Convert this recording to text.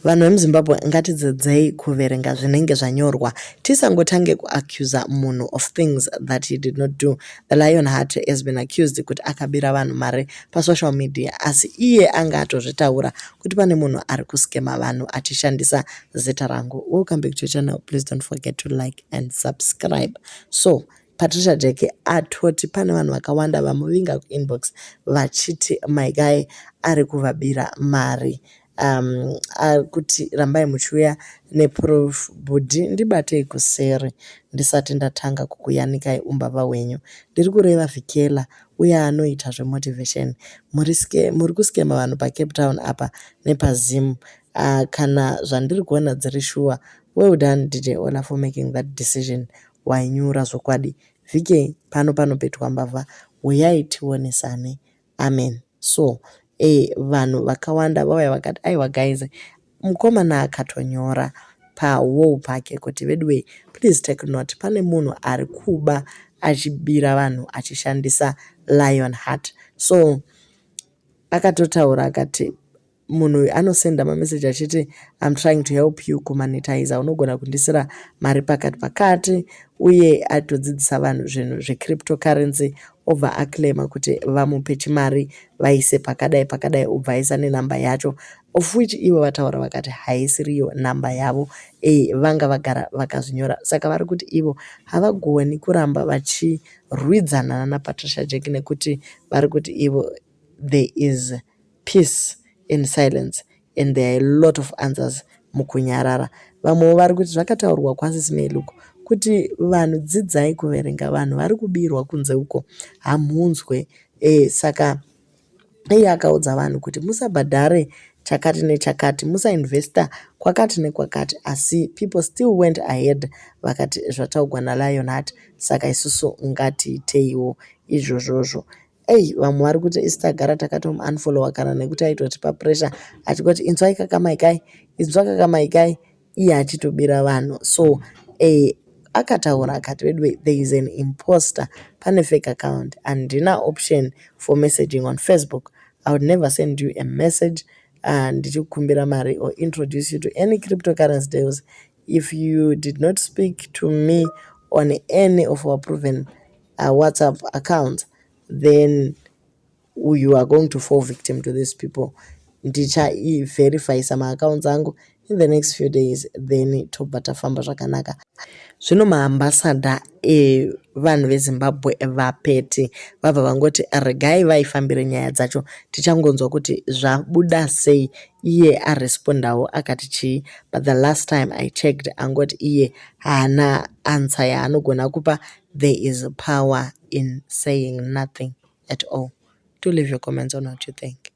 vanhu vemuzimbabwe ngatidzidzei kuverenga zvinenge zvanyorwa tisangotange kuaccusa munhu of things that he did not do. The Lionheart has been accused kuti akabira vanhu mari pasocial media, asi iye anga atozvitaura kuti pane munhu ari kuskema vanhu achishandisa zita rangu. Welcome back to your channel. Please don't forget to like and subscribe. So Patricia Jeke atoti pane vanhu vakawanda vamuvinga kuinbox vachiti my guy ari kuvabira mari. Kuti rambai muchiuya neproof budi ndibatei kuseri ndisati ndatanga kukuyanikai umbavha hwenyu. Ndiri kureva Vikela uya anoita zvemotivation. Muri kuskema vanhu paCape Town apa nepaZim. Kana zvandiri kuona dziri shuwa. Well done DJ Ola for making that decision. Wainyura zvokwadi. Vike panopetwa mbavha uyai tionesane. Amen. So vanhu vakawanda vauya vakati aiwa guys, mukomana akatonyora pawall pake kuti vedway please take note, pane munhu ari kuba achibira vanhu achishandisa Lionheart. So akatotaura akati munhu uyu anosenda mameseji achiti I'm trying to help you kumonetize, unogona kundisira mari pakati uye atodzidzisa vanhu zvinhu zvecryptocurrency obva aclaima kuti vamupe chimari vaise pakadai obva aisa nenhamba yacho, of which ivo vataura vakati haisiriyo nhamba yavo. Vanga vagara vakazvinyora, saka vari kuti ivo havagoni kuramba vachirwidzana naPatricia Jeke nekuti vari kuti ivo there is peace in silence and there are a lot of answers mukunyarara. Vamwe vari kuti zvakataurwa kwaSisi Meluko kuti vanhu dzidzai kuverenga, vanhu vari kubirwa kunze uko hamunzwe. Saka iye akaudza vanhu kuti musabhadhare chakati nechakati, musainvesta kwakati nekwakati, asi people still went ahead vakati zvataugwa naLionheart, saka isusu ngatiiteiwo izvozvozvo. Vamwe vari kuti isi tagara takatomunfollowa kana nekuti aitotipa pressure achikoti inzwai kakamaikai, inzwa kakamaikai, iye achitobira vanhu. So akataura akati wedway there is an imposter, pane fake account, handina option for messaging on Facebook. I would never send you a message ndichikukumbira mari or introduce you to any cryptocurrency deals if you did not speak to me on any of our proven WhatsApp accounts. Then you are going to fall victim to these people. Ndicha-verify some accounts angu in the next few days, then tobva tafamba zvakanaka. Zvino maambassador vanhu veZimbabwe vapete vabva vangoti regai vaifambire nyaya dzacho, tichangonzwa kuti zvabuda sei. Iye arespondawo akati chii, but the last time I checked angoti iye haana answer yaanogona kupa. There is power in saying nothing at all. Do leave your comments on what you think.